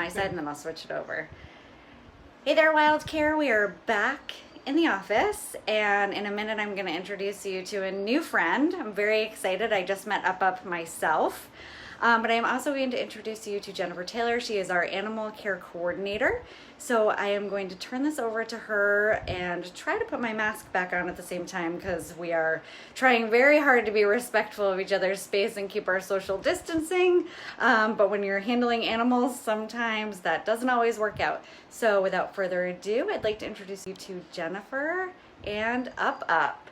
my side, and then I'll switch it over. Hey there, Wild Care. We are back in the office, and in a minute I'm going to introduce you to a new friend. I'm very excited. I just met Up myself. But I'm also going to introduce you to Jennifer Taylor. She is our animal care coordinator. So I am going to turn this over to her and try to put my mask back on at the same time, because we are trying very hard to be respectful of each other's space and keep our social distancing. But when you're handling animals, sometimes that doesn't always work out. So without further ado, I'd like to introduce you to Jennifer and Up.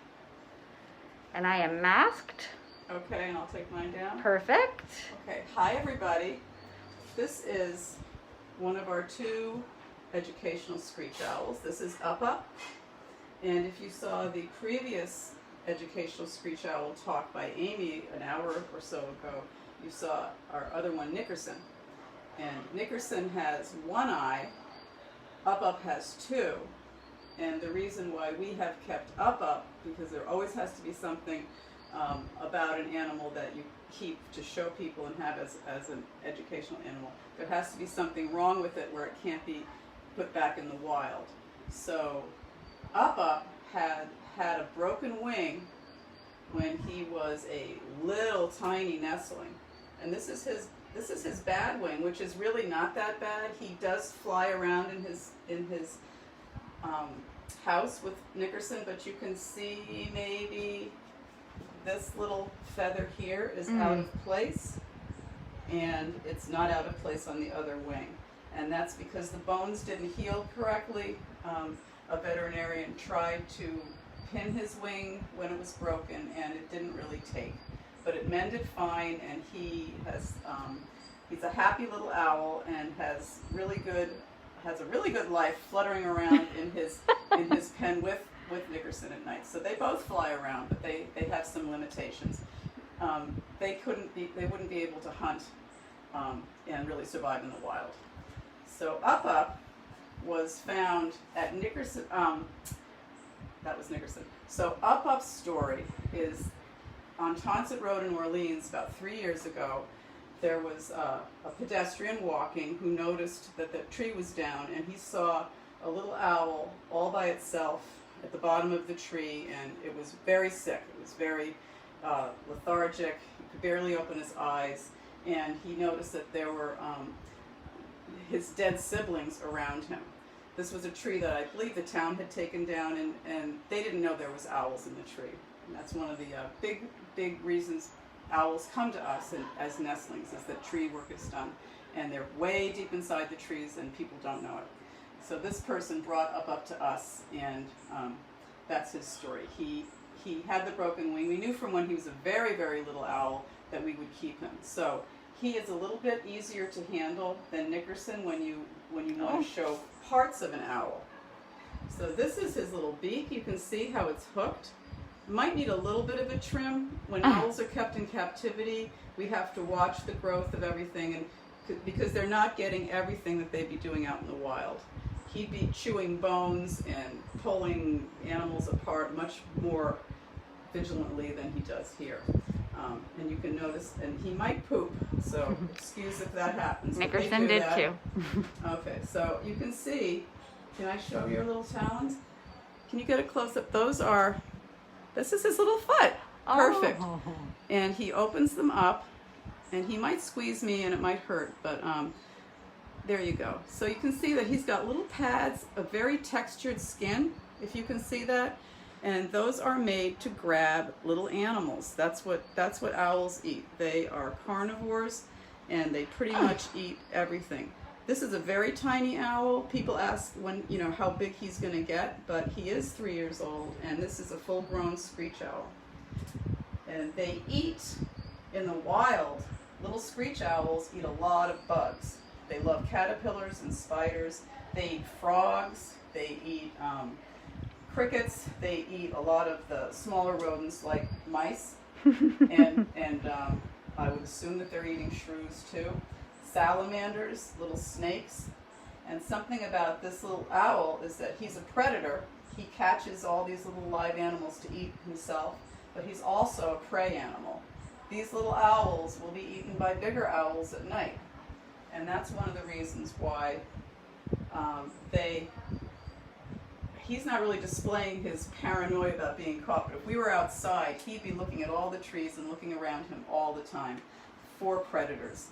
And I am masked. Okay, and I'll take mine down. Perfect. Okay, hi everybody. This is one of our two educational screech owls. This is Up. And if you saw the previous educational screech owl talk by Amy an hour or so ago, you saw our other one, Nickerson. And Nickerson has one eye, Up has two. And the reason why we have kept Up, because there always has to be something about an animal that you keep to show people and have as an educational animal. There has to be something wrong with it where it can't be put back in the wild. So Up had a broken wing when he was a little tiny nestling, and this is his bad wing, which is really not that bad. He does fly around in his house with Nickerson, but you can see maybe this little feather here is out of place, and it's not out of place on the other wing. And that's because the bones didn't heal correctly. A veterinarian tried to pin his wing when it was broken, and it didn't really take. But it mended fine, and he's a happy little owl and has a really good life fluttering around in his pen with Nickerson at night. So they both fly around, but they have some limitations. They wouldn't be able to hunt and really survive in the wild. So Up was found at Nickerson. That was Nickerson. So Up's story is on Tonsett Road in Orleans about 3 years ago. There was a pedestrian walking who noticed that the tree was down, and he saw a little owl all by itself at the bottom of the tree, and it was very sick. It was very lethargic. He could barely open his eyes, and he noticed that there were his dead siblings around him. This was a tree that I believe the town had taken down, and they didn't know there was owls in the tree. And that's one of the big reasons owls come to us as nestlings, is that tree work is done, and they're way deep inside the trees and people don't know it. So this person brought Up to us, and that's his story. He had the broken wing. We knew from when he was a very, very little owl that we would keep him. So he is a little bit easier to handle than Nickerson when you want to show parts of an owl. So this is his little beak. You can see how it's hooked. Might need a little bit of a trim. When owls are kept in captivity, we have to watch the growth of everything, and because they're not getting everything that they'd be doing out in the wild. He'd be chewing bones and pulling animals apart much more vigilantly than he does here. And you can notice, and he might poop, so excuse if that happens. Nickerson did too. Okay, so you can see, can I show your little talons? Can you get a close-up? This is his little foot. Perfect. Oh. And he opens them up, and he might squeeze me and it might hurt, but there you go. So you can see that he's got little pads of very textured skin, if you can see that. And those are made to grab little animals. That's what owls eat. They are carnivores, and they pretty much eat everything. This is a very tiny owl. People ask how big he's going to get, but he is 3 years old, and this is a full-grown screech owl. And they eat, in the wild, little screech owls eat a lot of bugs. They love caterpillars and spiders. They eat frogs. They eat crickets. They eat a lot of the smaller rodents like mice, and I would assume that they're eating shrews too. Salamanders, little snakes. And something about this little owl is that he's a predator. He catches all these little live animals to eat himself, but he's also a prey animal. These little owls will be eaten by bigger owls at night. And that's one of the reasons why he's not really displaying his paranoia about being caught. But if we were outside, he'd be looking at all the trees and looking around him all the time for predators.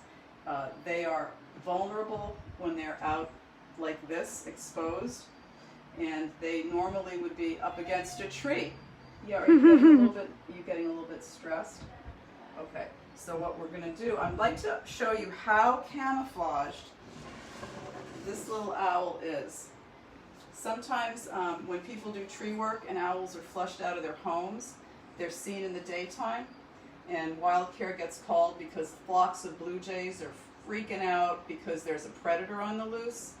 They are vulnerable when they're out like this, exposed, and they normally would be up against a tree. Yeah, are you getting a little bit stressed? Okay, so what we're going to do, I'd like to show you how camouflaged this little owl is. Sometimes when people do tree work and owls are flushed out of their homes, they're seen in the daytime, and wild care gets called because flocks of blue jays are freaking out because there's a predator on the loose.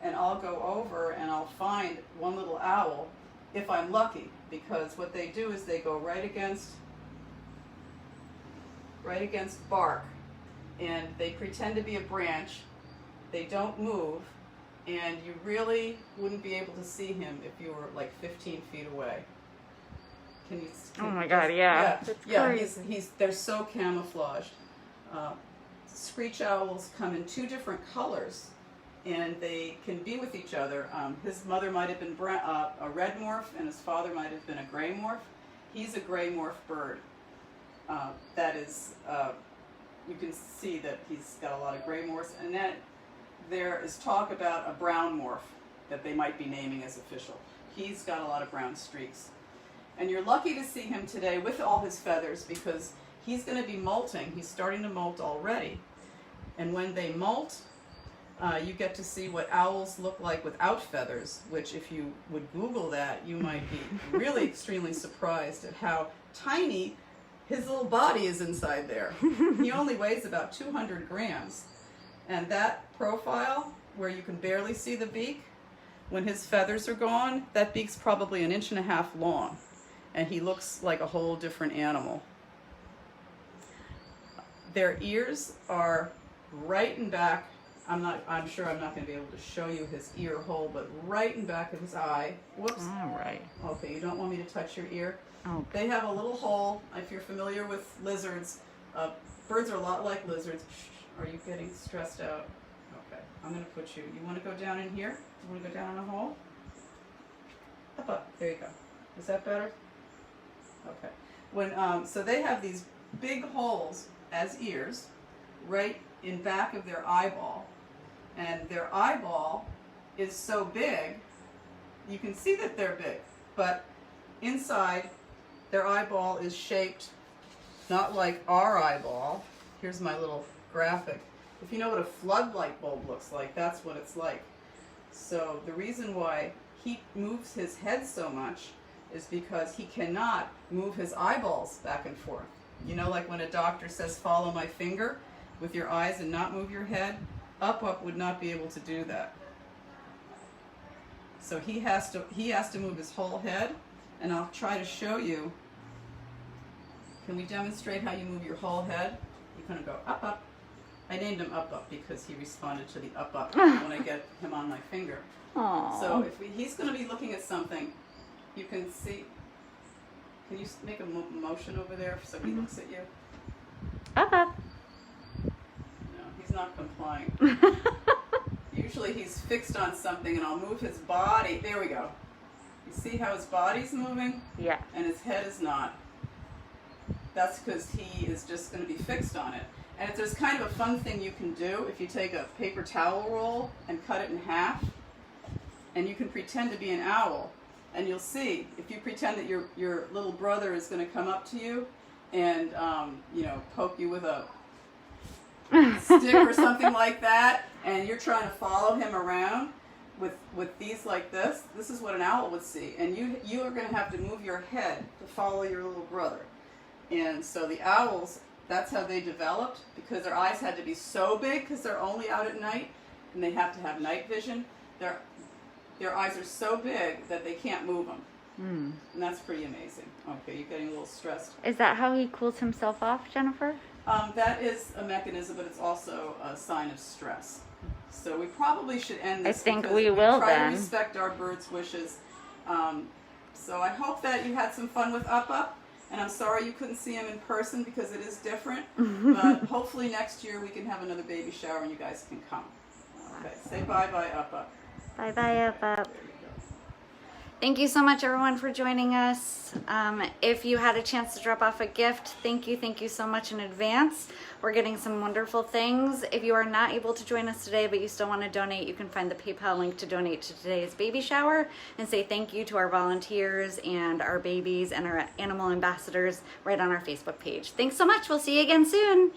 And I'll go over and I'll find one little owl if I'm lucky, because what they do is they go right against bark, and they pretend to be a branch. They don't move, and you really wouldn't be able to see him if you were like 15 feet away. Oh my God, yeah. They're so camouflaged. Screech owls come in 2 different colors, and they can be with each other. His mother might have been a red morph, and his father might have been a gray morph. He's a gray morph bird. That is, you can see that he's got a lot of gray morphs, and then there is talk about a brown morph that they might be naming as official. He's got a lot of brown streaks. And you're lucky to see him today with all his feathers, because he's going to be molting. He's starting to molt already. And when they molt, you get to see what owls look like without feathers, which if you would Google that, you might be really extremely surprised at how tiny his little body is inside there. He only weighs about 200 grams. And that profile, where you can barely see the beak, when his feathers are gone, that beak's probably 1.5 inches long. And he looks like a whole different animal. Their ears are right in back. I'm sure I'm not going to be able to show you his ear hole, but right in back of his eye. Whoops. All right. Okay, you don't want me to touch your ear? Oh. They have a little hole. If you're familiar with lizards, birds are a lot like lizards. Shh, are you getting stressed out? Okay, I'm going to put you. You want to go down in here? You want to go down in a hole? Up, up. There you go. Is that better? Okay. So they have these big holes as ears right in back of their eyeball, and their eyeball is so big, you can see that they're big, but inside their eyeball is shaped not like our eyeball. Here's my little graphic. If you know what a floodlight bulb looks like, that's what it's like. So the reason why he moves his head so much is because he cannot move his eyeballs back and forth. You know, like when a doctor says, follow my finger with your eyes and not move your head? Up would not be able to do that. So he has to move his whole head, and I'll try to show you. Can we demonstrate how you move your whole head? You're going to go up, up. I named him up because he responded to the up when I get him on my finger. Aww. So he's going to be looking at something. You can see. Can you make a motion over there so he looks at you? Up. No, he's not complying. Usually he's fixed on something, and I'll move his body. There we go. You see how his body's moving? Yeah. And his head is not. That's because he is just going to be fixed on it. And if there's kind of a fun thing you can do, if you take a paper towel roll and cut it in half, and you can pretend to be an owl, and you'll see, if you pretend that your little brother is going to come up to you and, poke you with a stick or something like that, and you're trying to follow him around with these like this is what an owl would see. And you are going to have to move your head to follow your little brother. And so the owls, that's how they developed, because their eyes had to be so big because they're only out at night, and they have to have night vision. Their eyes are so big that they can't move them. And that's pretty amazing. Okay, you're getting a little stressed. Is that how he cools himself off, Jennifer? That is a mechanism, but it's also a sign of stress. So we probably should end this. I think we will try then. to respect our birds' wishes. So I hope that you had some fun with Up, And I'm sorry you couldn't see him in person because it is different. But hopefully next year we can have another baby shower and you guys can come. Okay, say bye-bye, Up. Bye-bye, Up. There you go. Thank you so much, everyone, for joining us. If you had a chance to drop off a gift, thank you so much in advance. We're getting some wonderful things. If you are not able to join us today, but you still want to donate, you can find the PayPal link to donate to today's baby shower and say thank you to our volunteers and our babies and our animal ambassadors right on our Facebook page. Thanks so much. We'll see you again soon.